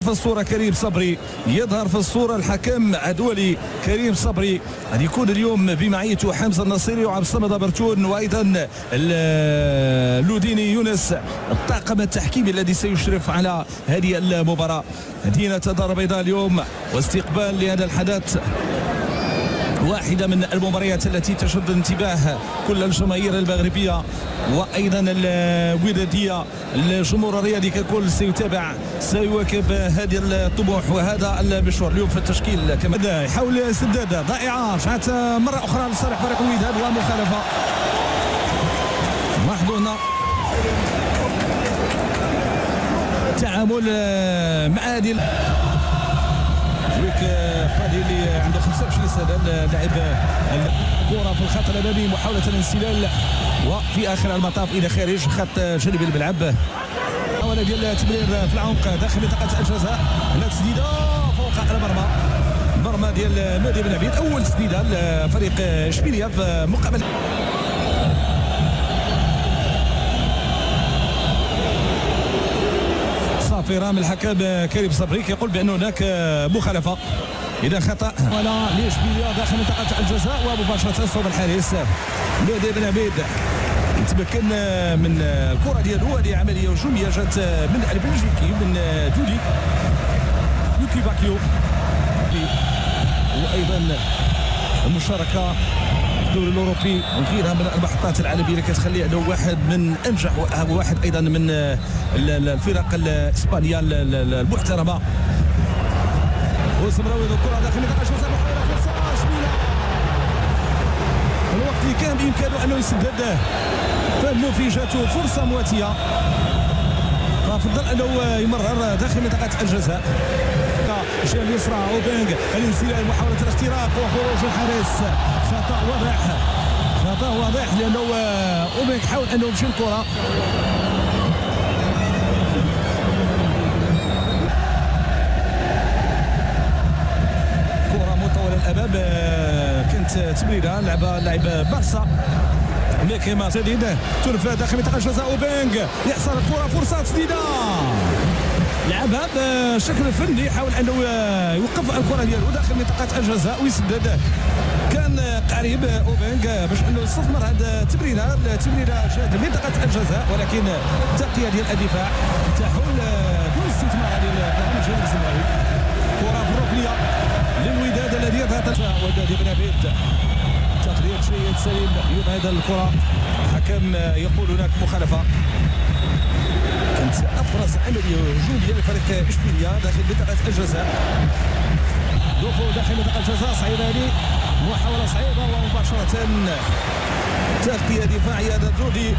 في الصورة كريم صبري، يظهر في الصورة الحكم الدولي كريم صبري. غادي يكون اليوم بمعيته حمزة النصيري وعبد الصمد برتون وأيضا اللوديني يونس، الطاقم التحكيمي الذي سيشرف على هذه المباراة. مدينة الدار البيضاء اليوم واستقبال لهذا الحدث، واحدة من المباريات التي تشد انتباه كل الجماهير المغربية وأيضا الودادية. الجمهور الرياضي ككل سيتابع، سيواكب هذه الطموح وهذا المشوار. اليوم في التشكيل كما يحاول سداد ضائعة، رجعت مرة أخرى لصالح فريق الوداد ومخالفة محظوظة. تعامل مع هذه فادي اللي عنده 25 سنه، لاعب الكره في الخط الامامي، محاوله الانسلال وفي اخر المطاف الى خارج خط جانبي الملعب. محاوله ديال التمرير في العمق داخل منطقه الجزاء، لا تسديده فوق المرمى، مرمى ديال مهدي بن عبيد. اول تسديده لفريق اشبيليه في مقابل رام الحكم كريم صبري يقول بأن هناك مخالفة، إذا خطأ ولا لإشبيلية داخل منطقة الجزاء، ومباشرة صوب الحارس مهدي بن عبيد يتمكن من الكرة ديالو. هذه عملية هجومية جات من البلجيكي من جولي يوكي باكيو، وأيضا المشاركة الدوري الاوروبي وغيرها من المحطات العالميه اللي كتخلي انه واحد من انجح واحد ايضا من الفرق الاسبانيه المحترمه. وسمراوي الكره داخل منطقه الجزاء، محاوله فرصه اشبيليه، الوقت اللي كان بامكانه انه يسدد فالموفي جاته فرصه مواتيه، ففضل انه يمرر داخل منطقه الجزاء. الجهه اليسرى اوبينغ، الانسلال، محاوله الاختراق وخروج الحارس. خطا واضح، خطا واضح، لانه اوبينغ حاول انه يمشي الكره. كره مطوله الامام، كانت تمريره لعبها لاعب بارسا ميكيما سديد، تنفذ داخل منطقه الجزاء. اوبينغ يحصل الكره، فرصه تسديده، لعبها بشكل فني، حاول انه يوقف الكره ديالو داخل منطقه الجزاء ويسدد. كان قريب اوبينغ باش انه يستثمر هذا التمريره جات منطقه الجزاء، ولكن التغطيه ديال الدفاع تحول دون استثمار هذه الجانب الزمالي. كره في الركنيه للوداد الذي يضغط وداد بن عبيد، تقدير جيد سليم يبعد الكره. الحكم يقول هناك مخالفه. كانت ابرز عمليه هجوميه لفريق اشبيليه داخل منطقه الجزاء. دخول داخل منطقه الجزاء صعيبه، هذه محاوله صعيبه ومباشره تغطيه دفاعيه. هذا جودي،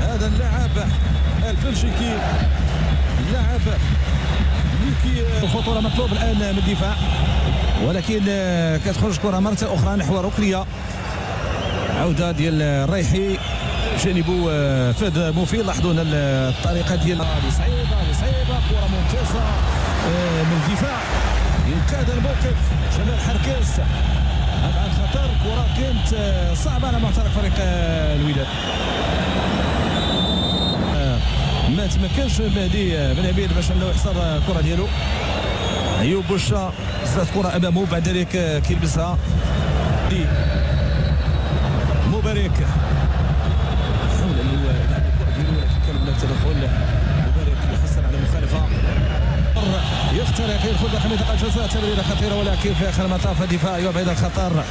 هذا اللاعب البلجيكي، اللاعب ميكي، خطوره مطلوب الان من الدفاع، ولكن كتخرج كره مره اخرى نحو ركنيه. عوده ديال الريحي جانبه فهد مفيد. لاحظوا الطريقه ديال صعيبه، كره ممتازه من الدفاع، ينقذ الموقف جمال حركاس ابعد خطر. كره كانت صعبه على معترك فريق الوداد، ما تمكنش مهدي بن عبيد باش انه يحصر الكره ديالو. ايوب بوشا زادت كره امامه، بعد ذلك كيلبسها مبارك، حاول انه يلعب الكره ديالو ولكن كان هناك تدخل. مبارك يحصل على مخالفه، يخترق يدخل داخل منطقه الجزاء، تمريره خطيره ولكن في اخر المطاف الدفاع يبعد الخطر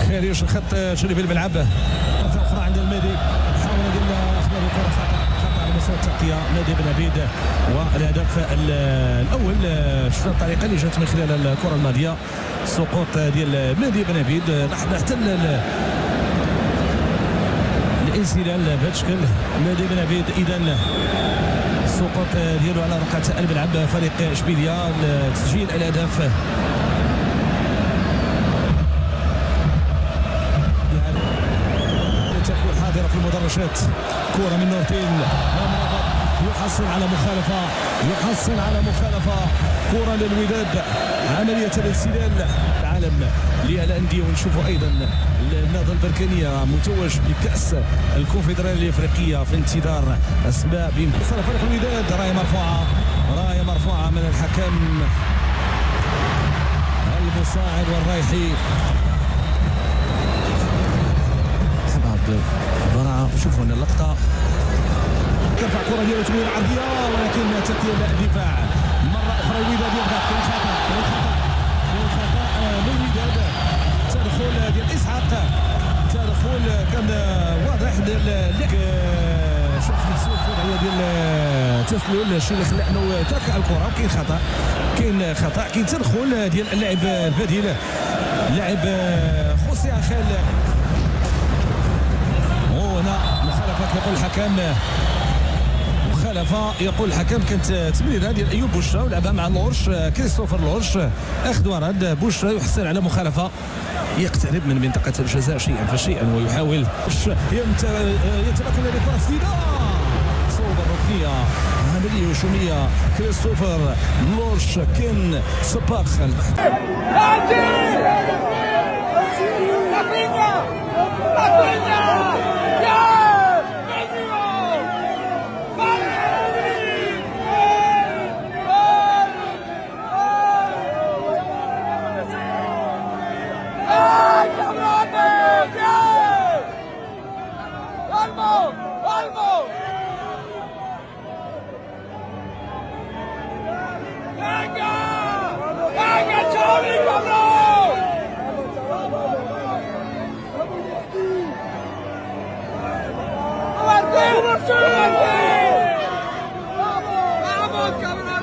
خارج الخط جانبي الملعب. اخرى عند المهدي، حاول ديال اخبار الكره، خطا على مستوى التغطيه مهدي بن عبيد. والهدف الاول شفنا الطريقه اللي جات من خلال الكره الماضيه، سقوط ديال مهدي بن عبيد. لاحظنا حتى الانسلال بهذا الشكل مهدي بن عبيد، اذا السقوط ديالو على رقعه الملعب فريق اشبيليه. تسجيل الهدف تكون حاضره في المدرجات. كره من نورتين، يحصل على مخالفه، كره للوداد، عمليه الانسلال العالم للانديه. ونشوفوا ايضا النهضه البركانيه متوج بكاس الكونفدراليه الافريقيه في انتظار اسماء بمصر فريق الوداد. راهي مرفوعه مرفوعة من الحكم المساعد والرايحي حباب براعة. شوفوا هنا اللقطة، ترفع كرة ديالو تمرير عرضية ولكن تأتي الدفاع مرة أخرى. الوداد يبغى كاين خطأ من الوداد، تدخل ديال إسحاق، تدخل كان واضح شوف نسوق الوضعية ديال التسلل، الشيء اللي خلى انه تركع الكرة. وكاين خطأ، كاين تدخل ديال اللاعب البديل، اللاعب خوسي اخيل. وهنا مخالفة يقول الحكم، مخالفة يقول الحكم. كانت تمريرة ديال ايوب بوشرا ولعبها مع لورش، كريستوفر لورش اخذ ورد. بوشرا يحصل على مخالفة، يقترب من منطقة الجزاء شيئا فشيئا ويحاول يتمكن من الكرة جديدة صوب الركنية عملية هجومية. كريستوفر لورش كان سباق Vamos, cabrón!